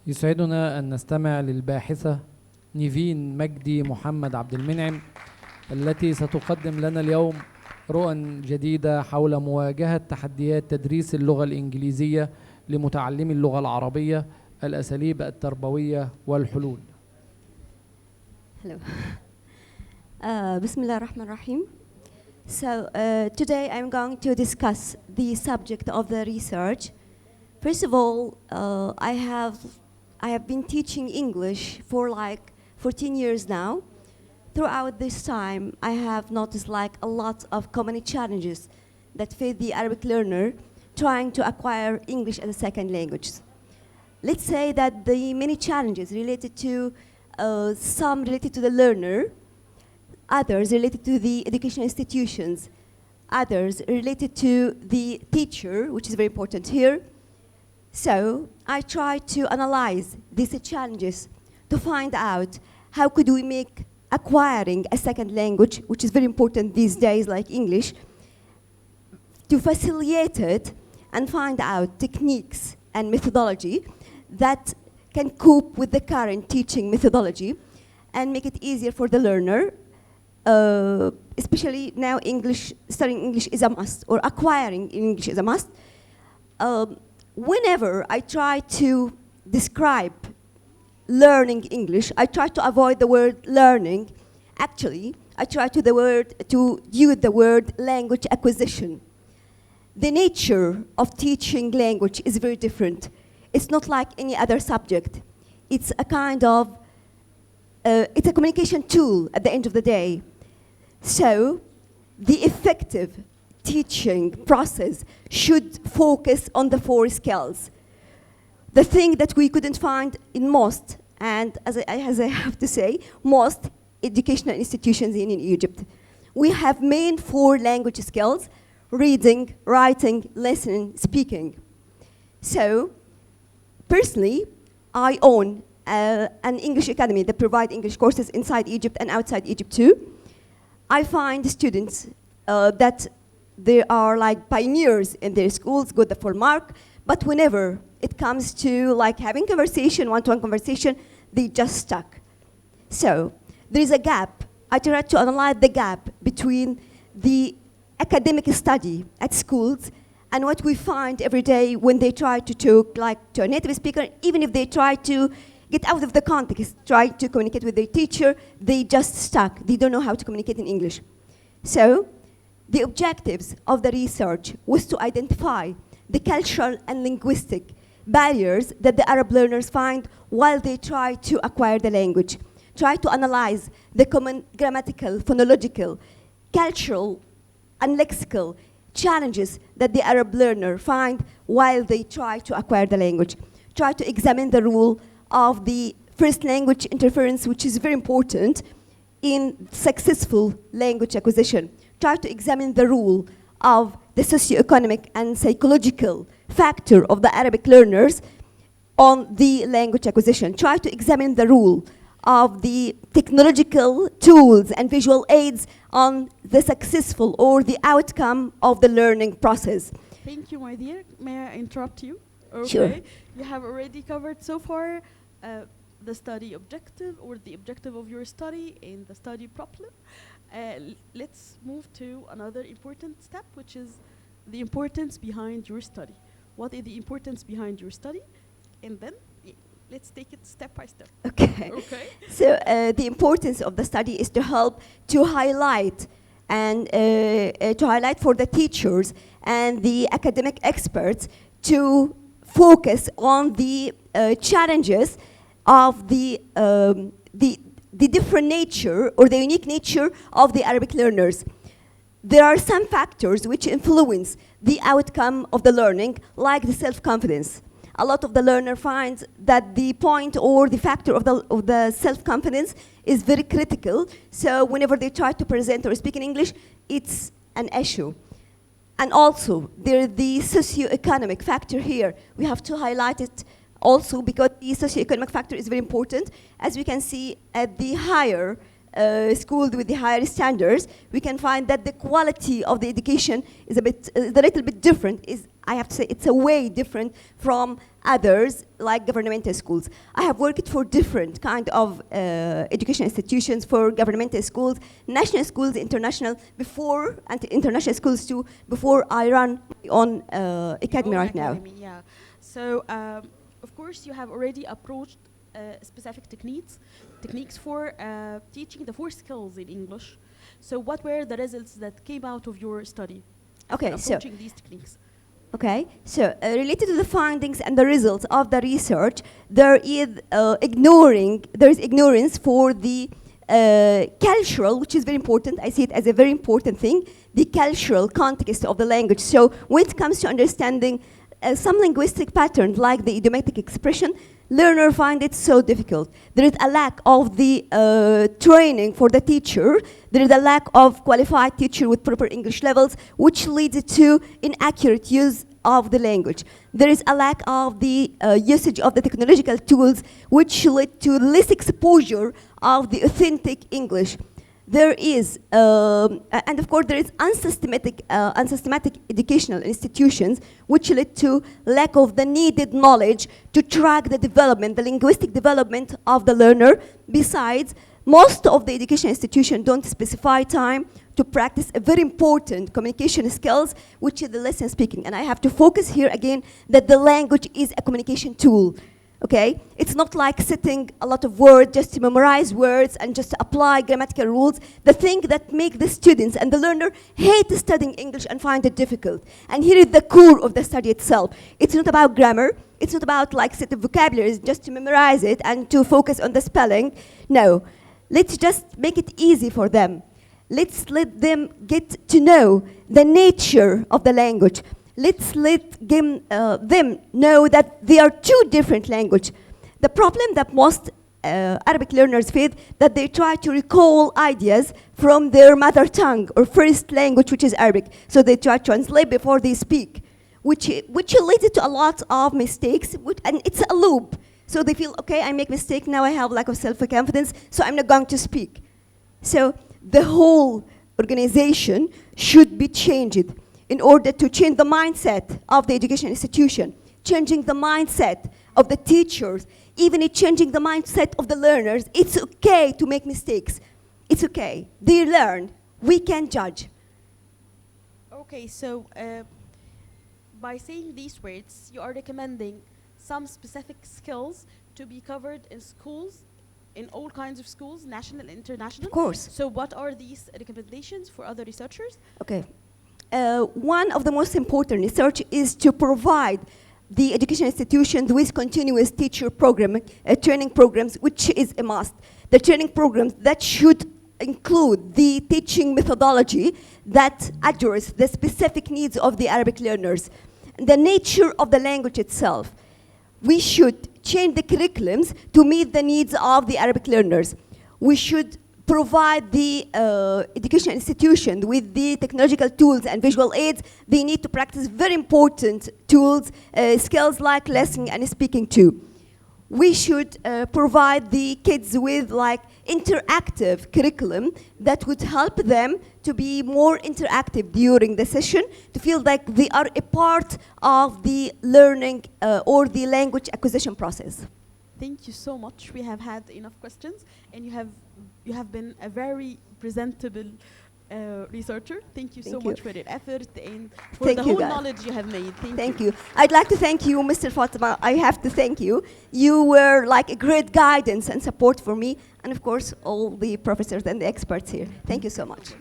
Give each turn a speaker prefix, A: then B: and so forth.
A: يسعدنا أن نستمع للباحثة نيفين مجدي محمد عبد المنعم التي ستقدم لنا اليوم رؤى جديدة حول مواجهة تحديات تدريس اللغة الإنجليزية لمتعلمي اللغة العربية، الأساليب التربوية والحلول.
B: Hello. Bismillah ar-Rahman ar-Rahim. So today I'm going to discuss the subject of the research. First of all, I have been teaching English for like 14 years now. Throughout this time, I have noticed like a lot of common challenges that face the Arabic learner trying to acquire English as a second language. Let's say that the many challenges related to some related to the learner, others related to the educational institutions, others related to the teacher, which is very important here. So I try to analyze these challenges to find out how could we make acquiring a second language, which is very important these days like English, to facilitate it and find out techniques and methodology that can cope with the current teaching methodology and make it easier for the learner, especially now studying English is a must, or acquiring English is a must. Whenever I try to describe learning English, I try to avoid the word learning. Actually, I try to use the word language acquisition. The nature of teaching language is very different. It's not like any other subject. It's a kind of, it's a communication tool at the end of the day. So, the effective teaching process should focus on the 4 skills. The thing that we couldn't find in most, and as I have to say, most educational institutions in Egypt. We have main 4 language skills: reading, writing, listening, speaking. So, personally, I own an English academy that provides English courses inside Egypt and outside Egypt too. I find students that they are like pioneers in their schools, got the full mark, but whenever it comes to like having conversation, one-to-one conversation, they just stuck. So there is a gap. I try to analyze the gap between the academic study at schools and what we find every day when they try to talk like to a native speaker. Even if they try to get out of the context, try to communicate with their teacher, they just stuck. They don't know how to communicate in English. So the objectives of the research was to identify the cultural and linguistic barriers that the Arab learners find while they try to acquire the language. Try to analyze the common grammatical, phonological, cultural, and lexical challenges that the Arab learner find while they try to acquire the language. Try to examine the role of the first language interference, which is very important in successful language acquisition. Try to examine the role of the socioeconomic and psychological factor of the Arabic learners on the language acquisition. Try to examine the role of the technological tools and visual aids on the successful or the outcome of the learning process.
C: Thank you, my dear. May I interrupt you? Okay.
B: Sure.
C: You have already covered so far the study objective, or the objective of your study, and the study problem. Let's move to another important step, which is the importance behind your study. What is the importance behind your study? And then let's take it step by step.
B: Okay.
C: Okay.
B: So the importance of the study is to help to highlight and to highlight for the teachers and the academic experts to focus on the challenges of the different nature or the unique nature of the Arabic learners. There are some factors which influence the outcome of the learning, like the self-confidence. A lot of the learner finds that the point or the factor of the self-confidence is very critical. So whenever they try to present or speak in English, it's an issue. And also, there is the socioeconomic factor here. We have to highlight it also because the socioeconomic factor is very important. As we can see, at the higher schooled with the higher standards, we can find that the quality of the education is a little bit different. I have to say, it's a way different from others, like governmental schools. I have worked for different kind of education institutions, for governmental schools, national schools, international, and international schools too, before I run on academy right now.
C: Yeah. So, of course, you have already approached specific techniques for teaching the 4 skills in English. So what were the results that came out of your study?
B: Okay,
C: approaching these techniques.
B: Okay, so related to the findings and the results of the research, there is ignorance for the cultural, which is very important. I see it as a very important thing, the cultural context of the language. So when it comes to understanding some linguistic patterns like the idiomatic expression, learners find it so difficult. There is a lack of the training for the teacher. There is a lack of qualified teacher with proper English levels, which leads to inaccurate use of the language. There is a lack of the usage of the technological tools, which lead to less exposure of the authentic English. There is, and of course, there is unsystematic educational institutions, which lead to lack of the needed knowledge to track the development, the linguistic development of the learner. Besides, most of the education institutions don't specify time to practice a very important communication skills, which is the lesson speaking. And I have to focus here again that the language is a communication tool. Okay, it's not like sitting a lot of words just to memorize words and just to apply grammatical rules. The thing that make the students and the learner hate studying English and find it difficult. And here is the core of the study itself. It's not about grammar. It's not about like set of vocabularies just to memorize it and to focus on the spelling. No, let's just make it easy for them. Let's let them get to know the nature of the language. Let's let them know that they are 2 different languages. The problem that most Arabic learners face that they try to recall ideas from their mother tongue or first language, which is Arabic. So they try to translate before they speak, which leads to a lot of mistakes, and it's a loop. So they feel, okay, I make mistake, now I have lack of self-confidence, so I'm not going to speak. So the whole organization should be changed in order to change the mindset of the education institution, changing the mindset of the teachers, even changing the mindset of the learners. It's okay to make mistakes. It's okay. They learn. We can judge.
C: Okay, so by saying these words, you are recommending some specific skills to be covered in schools, in all kinds of schools, national and international.
B: Of course.
C: So what are these recommendations for other researchers?
B: Okay. One of the most important research is to provide the education institutions with continuous teacher programming, training programs, which is a must. The training programs that should include the teaching methodology that address the specific needs of the Arabic learners, the nature of the language itself. We should change the curriculums to meet the needs of the Arabic learners. We should provide the education institution with the technological tools and visual aids. They need to practice very important tools, skills like listening and speaking too. We should provide the kids with like interactive curriculum that would help them to be more interactive during the session, to feel like they are a part of the learning or the language acquisition process.
C: Thank you so much. We have had enough questions, and you have been a very presentable researcher. Thank you so much for your effort and for the whole knowledge you have made. Thank you.
B: I'd like to thank you, Mr. Fatima. I have to thank you. You were like a great guidance and support for me, and of course, all the professors and the experts here. Thank you so much.